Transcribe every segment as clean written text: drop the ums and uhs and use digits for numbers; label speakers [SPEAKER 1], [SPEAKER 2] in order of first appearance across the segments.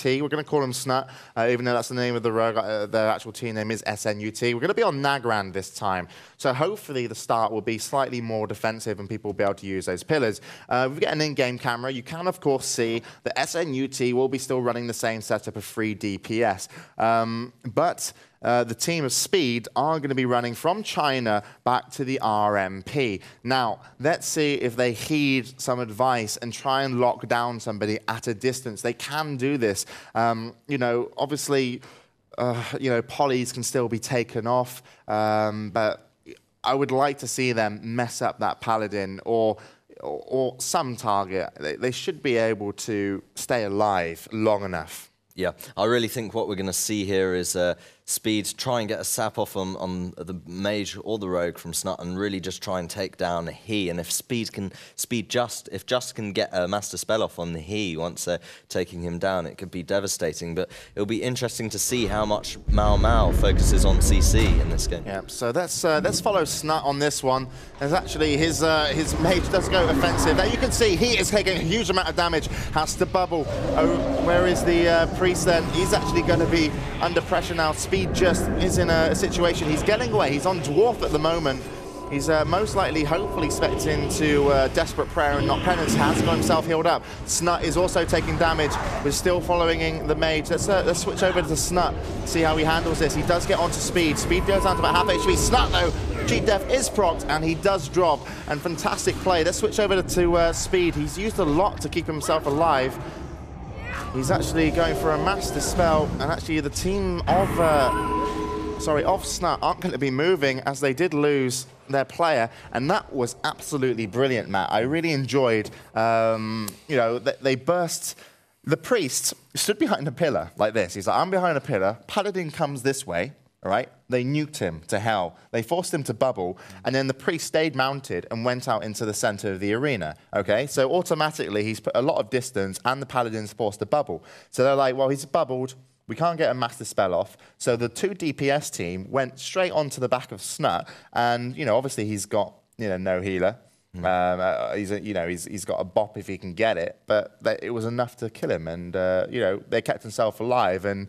[SPEAKER 1] S.N.U.T. We're going to call him S.N.U.T, even though that's the name of the rogue. Their actual team name is S.N.U.T. We're going to be on Nagrand this time. So hopefully the start will be slightly more defensive and people will be able to use those pillars. We've got an in-game camera. You can, of course, see that S.N.U.T will be still running the same setup of 3 DPS. But the team of Speed are going to be running from China back to the RMP. Now, let's see if they heed some advice and try and lock down somebody at a distance. They can do this. You know, obviously, you know, polys can still be taken off, but I would like to see them mess up that Paladin or some target. They should be able to stay alive long enough.
[SPEAKER 2] Yeah, I really think what we're going to see here is Speed try and get a sap off on the mage or the rogue from S.N.U.T and really just try and take down the he. And if Just can get a master spell off on the he once they're taking him down, it could be devastating. But it'll be interesting to see how much Mao Mao focuses on CC in this game.
[SPEAKER 1] Yeah, so let's follow S.N.U.T on this one. There's actually his mage does go offensive. There you can see he is taking a huge amount of damage. Has to bubble. Oh, where is the priest then? He's actually going to be under pressure now. Speed just is in a situation. He's getting away. He's on dwarf at the moment. He's most likely, hopefully, expecting to desperate prayer and not penance. Has got himself healed up. S.N.U.T is also taking damage. We're still following the mage. Let's switch over to S.N.U.T. See how he handles this. He does get onto Speed. Speed goes down to about half HP. S.N.U.T though, cheat death is procced and he does drop. And fantastic play. Let's switch over to Speed. He's used a lot to keep himself alive. He's actually going for a master spell, and actually the team of S.N.U.T aren't going to be moving as they did lose their player, and that was absolutely brilliant, Matt. I really enjoyed, you know, they burst. The priest stood behind a pillar like this. He's like, I'm behind a pillar. Paladin comes this way. All right, they nuked him to hell. They forced him to bubble, and then the priest stayed mounted and went out into the center of the arena. Okay, so automatically he's put a lot of distance, and the paladin's forced to bubble. So they're like, well, he's bubbled. We can't get a master spell off. So the 2 DPS team went straight onto the back of S.N.U.T, and you know, obviously he's got no healer. He's got a bop if he can get it, but it was enough to kill him, and you know, they kept himself alive and.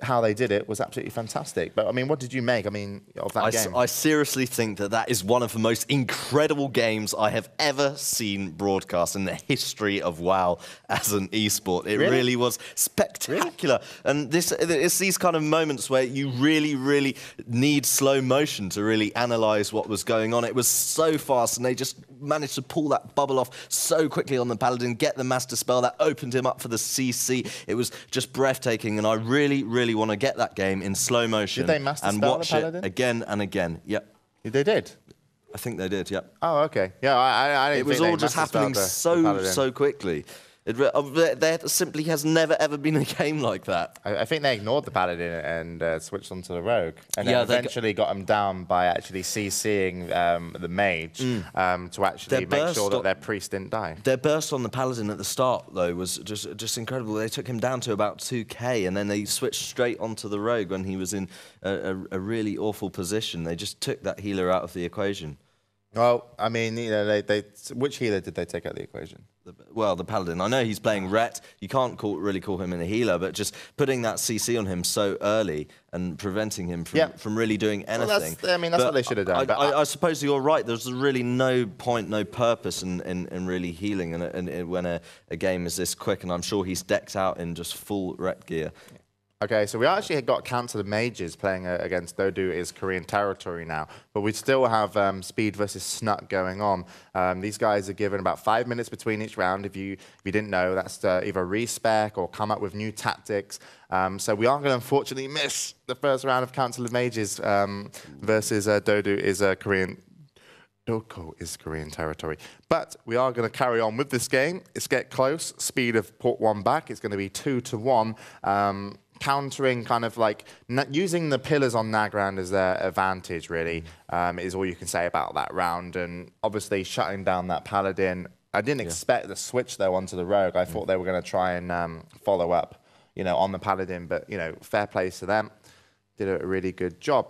[SPEAKER 1] How they did it was absolutely fantastic. But I mean, what did you make? I mean, of that game?
[SPEAKER 2] I seriously think that is one of the most incredible games I have ever seen broadcast in the history of WoW as an esport. It really was spectacular. Really? And it's these kind of moments where you really, really need slow motion to really analyze what was going on. It was so fast, and they just managed to pull that bubble off so quickly on the Paladin, get the master spell that opened him up for the CC. It was just breathtaking, and I really, really want to get that game in slow motion
[SPEAKER 1] and
[SPEAKER 2] watch it again and again. Yep.
[SPEAKER 1] They did?
[SPEAKER 2] I think they did, yep.
[SPEAKER 1] Oh, okay. Yeah, I didn't think
[SPEAKER 2] it was all just happening so quickly. There simply has never, ever been a game like that.
[SPEAKER 1] I think they ignored the Paladin and switched onto the Rogue. And then eventually got them down by actually CCing the Mage to actually make sure that their priest didn't die.
[SPEAKER 2] Their burst on the Paladin at the start, though, was just incredible. They took him down to about 2k, and then they switched straight onto the Rogue when he was in a really awful position. They just took that healer out of the equation.
[SPEAKER 1] Well, I mean, you know, which healer did they take out of the equation?
[SPEAKER 2] Well, the Paladin. I know he's playing Ret. You can't really call him a healer, but just putting that CC on him so early and preventing him from really doing anything.
[SPEAKER 1] Well, that's what they should have done.
[SPEAKER 2] I suppose you're right. There's really no point, no purpose in really healing when a game is this quick, and I'm sure he's decked out in just full Ret gear.
[SPEAKER 1] Okay, so we actually got counter mages playing against Dodu is Korean territory now, but we still have Speed versus S.N.U.T going on. These guys are given about 5 minutes between each round. If you didn't know, that's to either respec or come up with new tactics. So we are going to unfortunately miss the first round of counter mages versus Dodu is Korean. Doko is Korean territory. But we are going to carry on with this game. It's get close. Speed have put one back. It's going to be 2-1. Countering, kind of like using the pillars on Nagrand as their advantage, really, is all you can say about that round. And obviously shutting down that Paladin. I didn't expect the switch, though, onto the Rogue. I thought they were going to try and follow up, you know, on the Paladin. But, you know, fair play to them. Did a really good job.